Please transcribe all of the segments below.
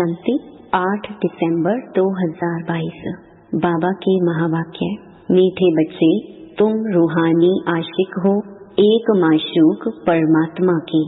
शांति 8 दिसंबर 2022। बाबा के महावाक्य। मीठे बच्चे, तुम रूहानी आशिक हो एक माशूक परमात्मा के।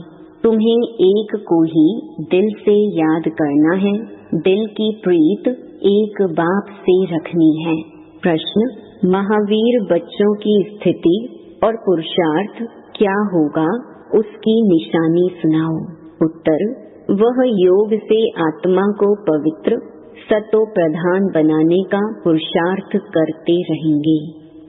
तुम्हें एक को ही दिल से याद करना है। दिल की प्रीत एक बाप से रखनी है। प्रश्न: महावीर बच्चों की स्थिति और पुरुषार्थ क्या होगा, उसकी निशानी सुनाओ। उत्तर: वह योग से आत्मा को पवित्र सतो प्रधान बनाने का पुरुषार्थ करते रहेंगे।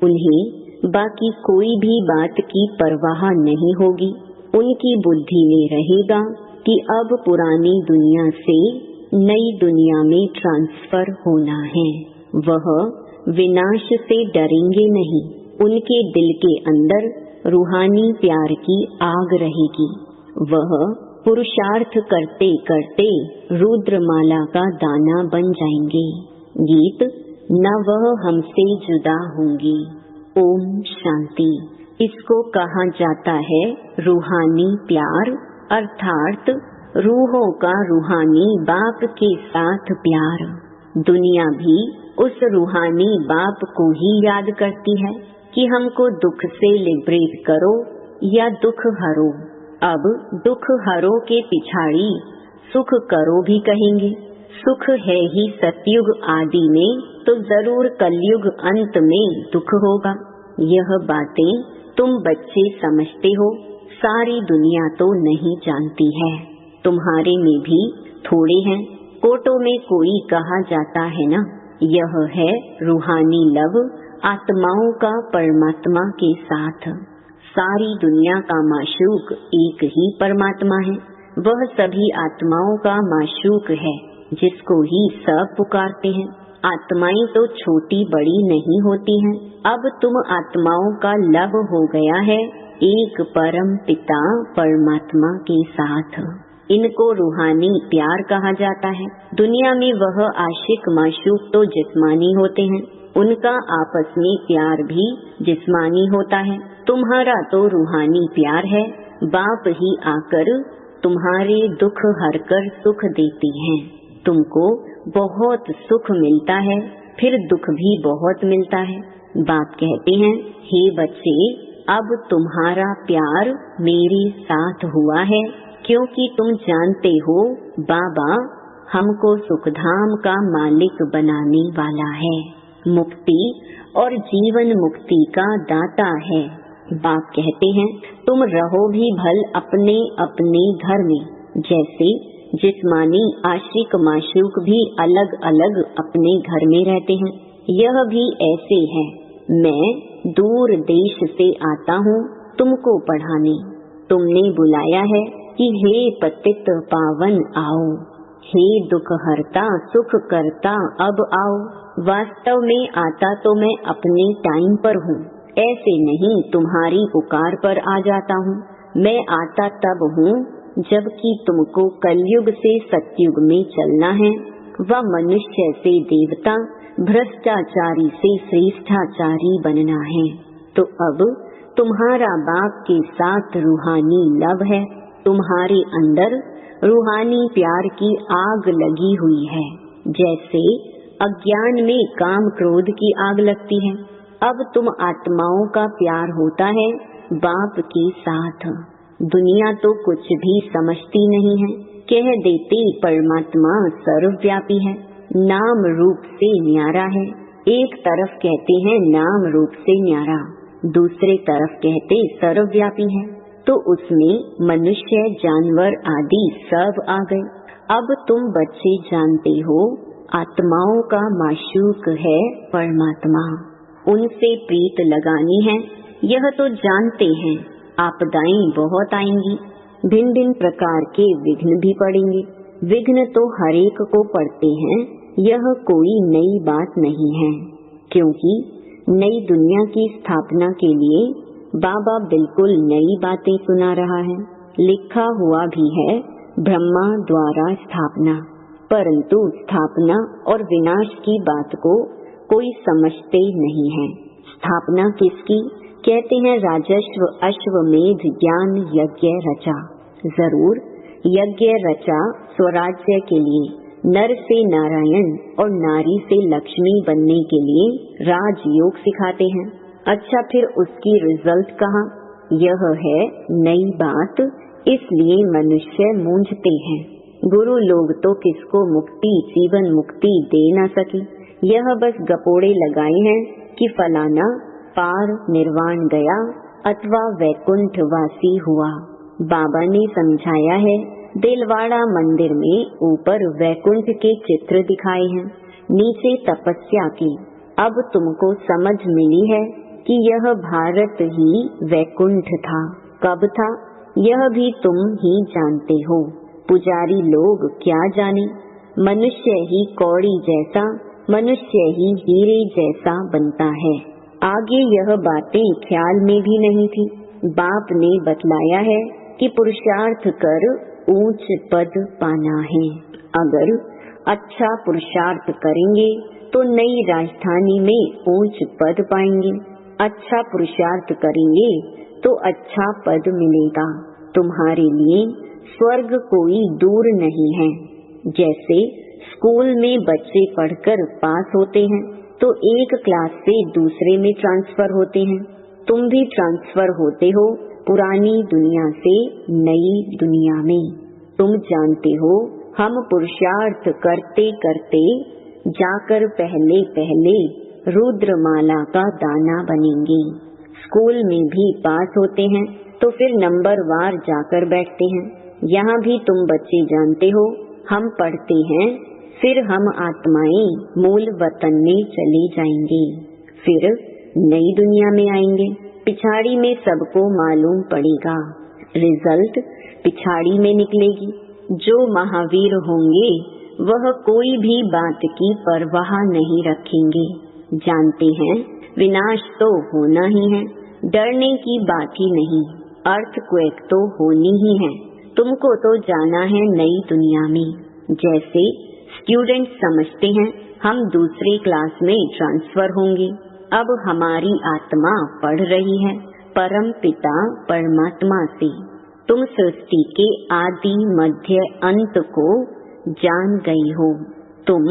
उन्हें बाकी कोई भी बात की परवाह नहीं होगी। उनकी बुद्धि में रहेगा कि अब पुरानी दुनिया से नई दुनिया में ट्रांसफर होना है। वह विनाश से डरेंगे नहीं। उनके दिल के अंदर रूहानी प्यार की आग रहेगी। वह पुरुषार्थ करते करते रुद्रमाला का दाना बन जाएंगे। गीत: न वह हमसे जुदा होंगी। ओम शांति। इसको कहा जाता है रूहानी प्यार, अर्थात रूहों का रूहानी बाप के साथ प्यार। दुनिया भी उस रूहानी बाप को ही याद करती है कि हमको दुख से लिबरेट करो या दुख हरो। अब दुख हरो के पिछाड़ी सुख करो भी कहेंगे। सुख है ही सतयुग आदि में, तो जरूर कलयुग अंत में दुख होगा। यह बातें तुम बच्चे समझते हो, सारी दुनिया तो नहीं जानती है। तुम्हारे में भी थोड़े हैं। कोटों में कोई कहा जाता है ना, यह है रूहानी लव आत्माओं का परमात्मा के साथ। सारी दुनिया का माशूक एक ही परमात्मा है। वह सभी आत्माओं का माशूक है, जिसको ही सब पुकारते हैं। आत्माएं तो छोटी बड़ी नहीं होती हैं। अब तुम आत्माओं का लव हो गया है एक परम पिता परमात्मा के साथ। इनको रूहानी प्यार कहा जाता है। दुनिया में वह आशिक माशूक तो जिस्मानी होते हैं, उनका आपस में प्यार भी जिस्मानी होता है। तुम्हारा तो रूहानी प्यार है। बाप ही आकर तुम्हारे दुख हरकर सुख देते हैं। तुमको बहुत सुख मिलता है, फिर दुख भी बहुत मिलता है। बाप कहते हैं, हे बच्चे, अब तुम्हारा प्यार मेरे साथ हुआ है, क्योंकि तुम जानते हो बाबा हमको सुखधाम का मालिक बनाने वाला है। मुक्ति और जीवन मुक्ति का दाता है। बाप कहते हैं, तुम रहो भी भल अपने अपने घर में। जैसे जिस्मानी आशिक माशूक भी अलग अलग अपने घर में रहते हैं, यह भी ऐसे है। मैं दूर देश से आता हूँ तुमको पढ़ाने। तुमने बुलाया है कि हे पतित पावन आओ, हे दुख हरता सुख करता अब आओ। वास्तव में आता तो मैं अपने टाइम पर हूँ, ऐसे नहीं तुम्हारी पुकार पर आ जाता हूँ। मैं आता तब हूँ जबकि तुमको कलयुग से सतयुग में चलना है। व मनुष्य से देवता, भ्रष्टाचारी से श्रेष्ठाचारी बनना है। तो अब तुम्हारा बाप के साथ रूहानी लव है। तुम्हारे अंदर रूहानी प्यार की आग लगी हुई है। जैसे अज्ञान में काम क्रोध की आग लगती है, अब तुम आत्माओं का प्यार होता है बाप के साथ। दुनिया तो कुछ भी समझती नहीं है। कह देते परमात्मा सर्वव्यापी है, नाम रूप से न्यारा है। एक तरफ कहते हैं नाम रूप से न्यारा, दूसरे तरफ कहते सर्वव्यापी है। तो उसमें मनुष्य जानवर आदि सब आ गए। अब तुम बच्चे जानते हो आत्माओं का माशूक है परमात्मा, उनसे प्रीत लगानी है। यह तो जानते हैं। आपदाएं बहुत आएंगी, भिन्न भिन्न प्रकार के विघ्न भी पड़ेंगे। विघ्न तो हरेक को पड़ते हैं, यह कोई नई बात नहीं है। क्योंकि नई दुनिया की स्थापना के लिए बाबा बिल्कुल नई बातें सुना रहा है। लिखा हुआ भी है ब्रह्मा द्वारा स्थापना, परंतु स्थापना और विनाश की बात को कोई समझते नहीं है। स्थापना किसकी? कहते हैं राजस्व अश्वमेध ज्ञान यज्ञ रचा। जरूर यज्ञ रचा स्वराज्य के लिए, नर से नारायण और नारी से लक्ष्मी बनने के लिए राजयोग सिखाते हैं। अच्छा, फिर उसकी रिजल्ट कहाँ? यह है नई बात, इसलिए मनुष्य मूंझते हैं। गुरु लोग तो किसको मुक्ति, जीवन मुक्ति दे ना सके। यह बस गपोड़े लगाए हैं कि फलाना पार निर्वाण गया अथवा वैकुंठ वासी हुआ। बाबा ने समझाया है, दिलवाड़ा मंदिर में ऊपर वैकुंठ के चित्र दिखाए हैं, नीचे तपस्या की। अब तुमको समझ मिली है कि यह भारत ही वैकुंठ था। कब था यह भी तुम ही जानते हो, पुजारी लोग क्या जाने। मनुष्य ही कौड़ी जैसा, मनुष्य ही हीरे जैसा बनता है। आगे यह बातें ख्याल में भी नहीं थी। बाप ने बतलाया है कि पुरुषार्थ कर ऊंच पद पाना है। अगर अच्छा पुरुषार्थ करेंगे तो नई राजधानी में ऊंच पद पाएंगे। अच्छा पुरुषार्थ करेंगे तो अच्छा पद मिलेगा। तुम्हारे लिए स्वर्ग कोई दूर नहीं है। जैसे स्कूल में बच्चे पढ़कर पास होते हैं तो एक क्लास से दूसरे में ट्रांसफर होते हैं। तुम भी ट्रांसफर होते हो पुरानी दुनिया से नई दुनिया में। तुम जानते हो हम पुरुषार्थ करते करते जाकर पहले पहले रुद्रमाला का दाना बनेंगे। स्कूल में भी पास होते हैं तो फिर नंबर वार जाकर बैठते हैं। यहाँ भी तुम बच्चे जानते हो हम पढ़ते हैं, फिर हम आत्माएं मूल वतन में चले जाएंगे, फिर नई दुनिया में आएंगे। पिछाड़ी में सबको मालूम पड़ेगा, रिजल्ट पिछाड़ी में निकलेगी। जो महावीर होंगे वह कोई भी बात की परवाह नहीं रखेंगे। जानते हैं विनाश तो होना ही है, डरने की बात ही नहीं। अर्थक्वेक तो होनी ही है। तुमको तो जाना है नई दुनिया में। जैसे स्टूडेंट समझते हैं हम दूसरी क्लास में ट्रांसफर होंगे। अब हमारी आत्मा पढ़ रही है परम पिता परमात्मा से। तुम सृष्टि के आदि मध्य अंत को जान गई हो। तुम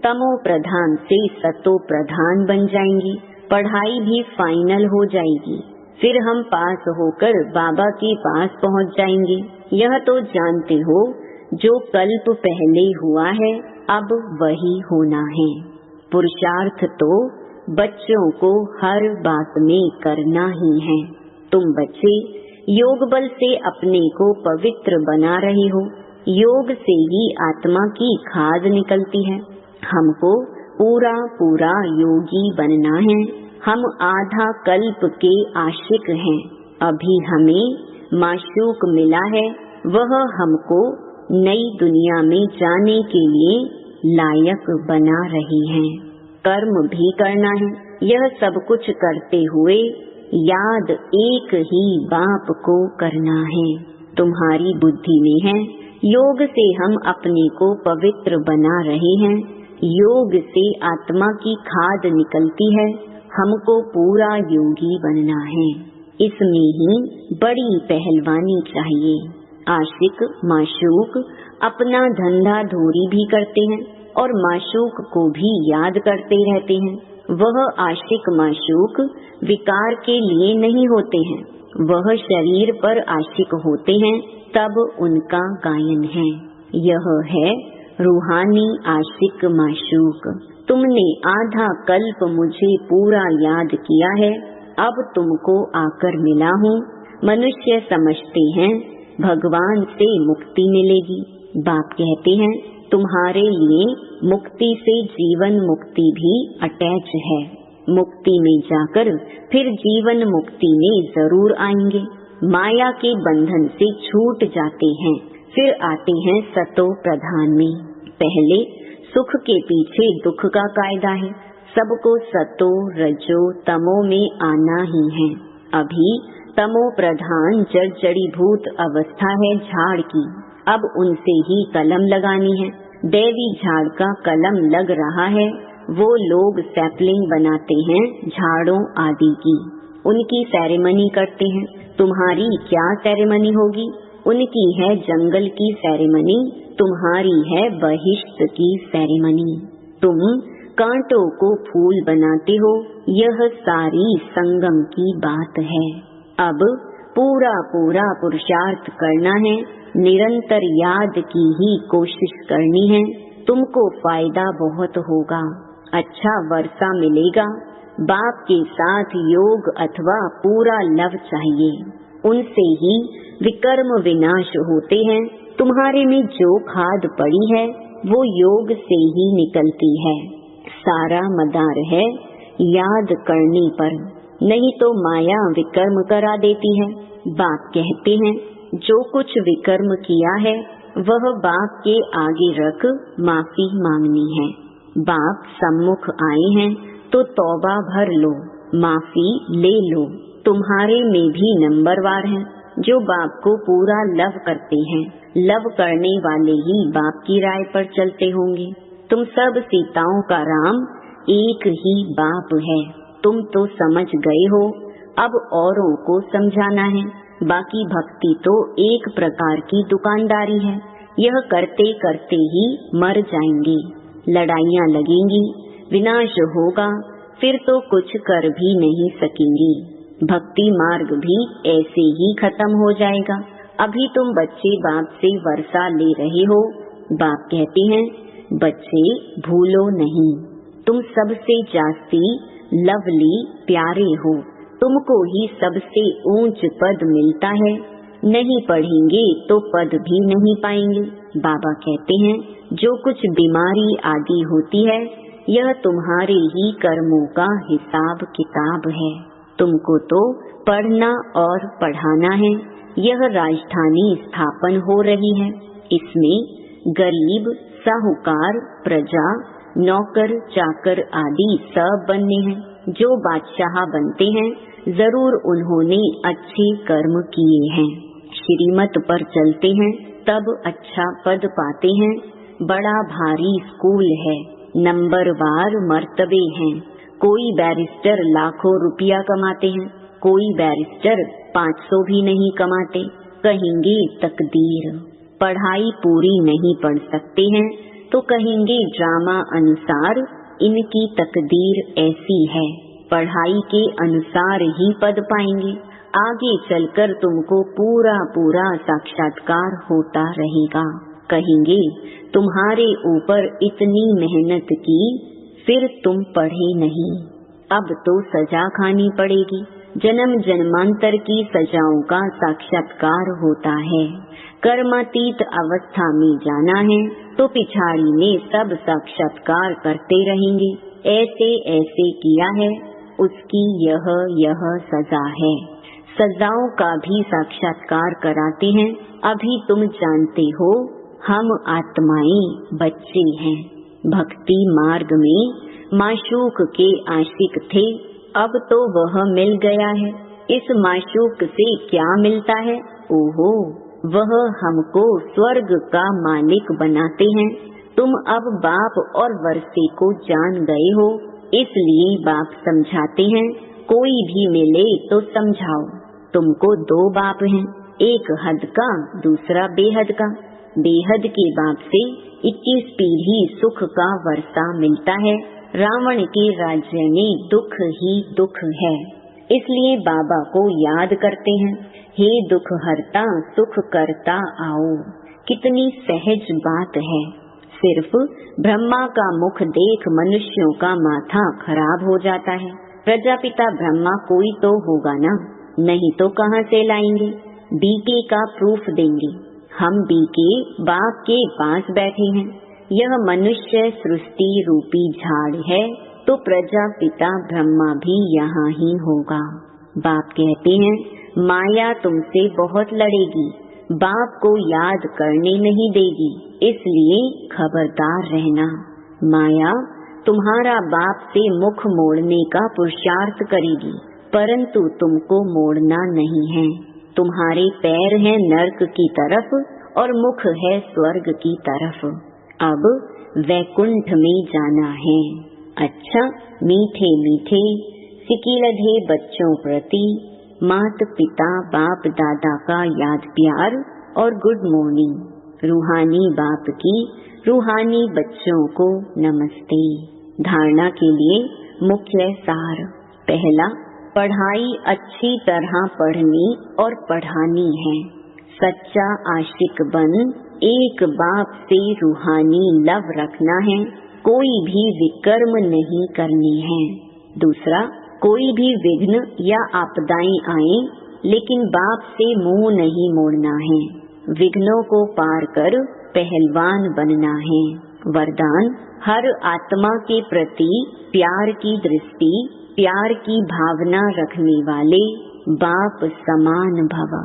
तमो प्रधान से सतो प्रधान बन जाएंगी। पढ़ाई भी फाइनल हो जाएगी। फिर हम पास होकर बाबा के पास पहुंच जाएंगे। यह तो जानते हो जो कल्प पहले हुआ है अब वही होना है। पुरुषार्थ तो बच्चों को हर बात में करना ही है। तुम बच्चे योग बल से अपने को पवित्र बना रहे हो। योग से ही आत्मा की खाद निकलती है। हमको पूरा पूरा योगी बनना है। हम आधा कल्प के आशिक हैं। अभी हमें माशूक मिला है, वह हमको नई दुनिया में जाने के लिए लायक बना रही है। कर्म भी करना है। यह सब कुछ करते हुए याद एक ही बाप को करना है। तुम्हारी बुद्धि में है योग से हम अपने को पवित्र बना रहे हैं। योग से आत्मा की खाद निकलती है। हमको पूरा योगी बनना है। इसमें ही बड़ी पहलवानी चाहिए। आशिक माशूक अपना धंधा धोरी भी करते हैं और माशूक को भी याद करते रहते हैं। वह आशिक माशूक विकार के लिए नहीं होते हैं, वह शरीर पर आशिक होते हैं, तब उनका गायन है। यह है रूहानी आशिक माशूक। तुमने आधा कल्प मुझे पूरा याद किया है, अब तुमको आकर मिला हूँ। मनुष्य समझते हैं भगवान से मुक्ति मिलेगी। बाप कहते हैं तुम्हारे लिए मुक्ति से जीवन मुक्ति भी अटैच है। मुक्ति में जाकर फिर जीवन मुक्ति में जरूर आएंगे। माया के बंधन से छूट जाते हैं, फिर आते हैं सतो प्रधान में। पहले सुख के पीछे दुख का कायदा है। सबको सतो रजो तमो में आना ही है। अभी तमो प्रधान जड़ीभूत अवस्था है झाड़ की। अब उनसे ही कलम लगानी है। देवी झाड़ का कलम लग रहा है। वो लोग सैपलिंग बनाते हैं झाड़ों आदि की, उनकी सेरेमनी करते हैं। तुम्हारी क्या सेरेमनी होगी? उनकी है जंगल की सेरेमनी, तुम्हारी है बहिष्ट की सेरेमनी। तुम कांटों को फूल बनाते हो, यह सारी संगम की बात है। अब पूरा पूरा पुरुषार्थ करना है, निरंतर याद की ही कोशिश करनी है। तुमको फायदा बहुत होगा, अच्छा वर्षा मिलेगा। बाप के साथ योग अथवा पूरा लव चाहिए, उनसे ही विकर्म विनाश होते हैं। तुम्हारे में जो खाद पड़ी है वो योग से ही निकलती है। सारा मदार है याद करने पर, नहीं तो माया विकर्म करा देती है। बाप कहते हैं जो कुछ विकर्म किया है वह बाप के आगे रख माफी मांगनी है। बाप सम्मुख आए हैं तो तौबा भर लो, माफी ले लो। तुम्हारे में भी नंबरवार हैं जो बाप को पूरा लव करते हैं। लव करने वाले ही बाप की राय पर चलते होंगे। तुम सब सीताओं का राम एक ही बाप है। तुम तो समझ गए हो, अब औरों को समझाना है। बाकी भक्ति तो एक प्रकार की दुकानदारी है, यह करते करते ही मर जाएंगे। लड़ाइयाँ लगेंगी, विनाश होगा, फिर तो कुछ कर भी नहीं सकेंगी। भक्ति मार्ग भी ऐसे ही खत्म हो जाएगा। अभी तुम बच्चे बाप से वर्षा ले रहे हो। बाप कहते हैं बच्चे भूलो नहीं, तुम सबसे जास्ती लवली प्यारे हो। तुमको ही सबसे ऊंच पद मिलता है। नहीं पढ़ेंगे तो पद भी नहीं पाएंगे। बाबा कहते हैं जो कुछ बीमारी आदि होती है यह तुम्हारे ही कर्मों का हिसाब किताब है। तुमको तो पढ़ना और पढ़ाना है। यह राजधानी स्थापन हो रही है। इसमें गरीब, साहूकार, प्रजा, नौकर, चाकर आदि सब बनने हैं। जो बादशाह बनते हैं जरूर उन्होंने अच्छे कर्म किए हैं। श्रीमत पर चलते हैं तब अच्छा पद पाते हैं। बड़ा भारी स्कूल है, नंबरवार मर्तबे हैं। कोई बैरिस्टर लाखों रुपया कमाते हैं, कोई बैरिस्टर 500 भी नहीं कमाते। कहेंगे तकदीर, पढ़ाई पूरी नहीं पढ़ सकते हैं तो कहेंगे ड्रामा अनुसार इनकी तकदीर ऐसी है। पढ़ाई के अनुसार ही पद पाएंगे। आगे चलकर तुमको पूरा पूरा साक्षात्कार होता रहेगा। कहेंगे तुम्हारे ऊपर इतनी मेहनत की, फिर तुम पढ़े नहीं, अब तो सजा खानी पड़ेगी। जन्म जन्मांतर की सजाओं का साक्षात्कार होता है। कर्मातीत अवस्था में जाना है तो पिछाड़ी में सब साक्षात्कार करते रहेंगे। ऐसे ऐसे किया है, उसकी यह सजा है। सजाओं का भी साक्षात्कार कराते हैं। अभी तुम जानते हो हम आत्माएं बच्चे हैं। भक्ति मार्ग में माशूक के आशिक थे, अब तो वह मिल गया है। इस माशूक से क्या मिलता है? ओहो, वह हमको स्वर्ग का मालिक बनाते हैं। तुम अब बाप और वर्षे को जान गए हो, इसलिए बाप समझाते हैं। कोई भी मिले तो समझाओ। तुमको 2 बाप हैं, एक हद का, दूसरा बेहद का। बेहद के बाप से 21 पीढ़ी सुख का वर्षा मिलता है। रावण के राज्य में दुख ही दुख है, इसलिए बाबा को याद करते हैं। हे दुख हरता सुख करता आओ। कितनी सहज बात है। सिर्फ ब्रह्मा का मुख देख मनुष्यों का माथा खराब हो जाता है। प्रजापिता ब्रह्मा कोई तो होगा ना, नहीं तो कहाँ से लाएंगे? बीके का प्रूफ देंगे। हम बीके बाप के पास बैठे हैं। यह मनुष्य सृष्टि रूपी झाड़ है तो प्रजापिता ब्रह्मा भी यहाँ ही होगा। बाप कहते हैं माया तुमसे बहुत लड़ेगी, बाप को याद करने नहीं देगी, इसलिए खबरदार रहना। माया तुम्हारा बाप से मुख मोड़ने का पुरुषार्थ करेगी, परंतु तुमको मोड़ना नहीं है। तुम्हारे पैर हैं नरक की तरफ और मुख है स्वर्ग की तरफ। अब वैकुंठ में जाना है। अच्छा, मीठे मीठे सिकिलधे बच्चों प्रति माता पिता बाप दादा का याद प्यार और गुड मॉर्निंग। रूहानी बाप की रूहानी बच्चों को नमस्ते। धारणा के लिए मुख्य सार। पहला, पढ़ाई अच्छी तरह पढ़नी और पढ़ानी है। सच्चा आशिक बन एक बाप से रूहानी लव रखना है। कोई भी विकर्म नहीं करनी है। दूसरा, कोई भी विघ्न या आपदाएं आए लेकिन बाप से मुंह नहीं मोड़ना है। विघ्नों को पार कर पहलवान बनना है। वरदान, हर आत्मा के प्रति प्यार की दृष्टि, प्यार की भावना रखने वाले बाप समान भव।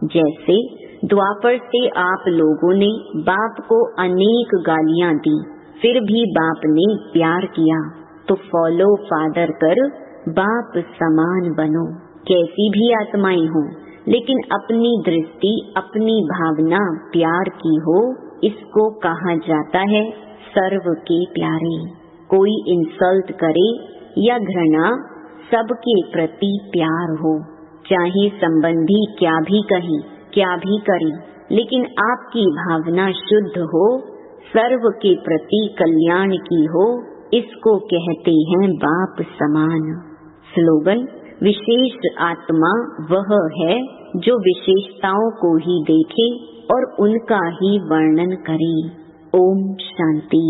जैसे द्वापर से आप लोगों ने बाप को अनेक गालियां दी, फिर भी बाप ने प्यार किया, तो फॉलो फादर कर बाप समान बनो। कैसी भी आत्माएं हो, लेकिन अपनी दृष्टि, अपनी भावना प्यार की हो, इसको कहा जाता है सर्व के प्यारे। कोई इंसल्ट करे या घृणा, सबके प्रति प्यार हो। चाहे संबंधी क्या भी कहे, क्या भी करे, लेकिन आपकी भावना शुद्ध हो, सर्व के प्रति कल्याण की हो, इसको कहते हैं बाप समान। स्लोगन, विशेष आत्मा वह है जो विशेषताओं को ही देखे और उनका ही वर्णन करे। ओम शांति।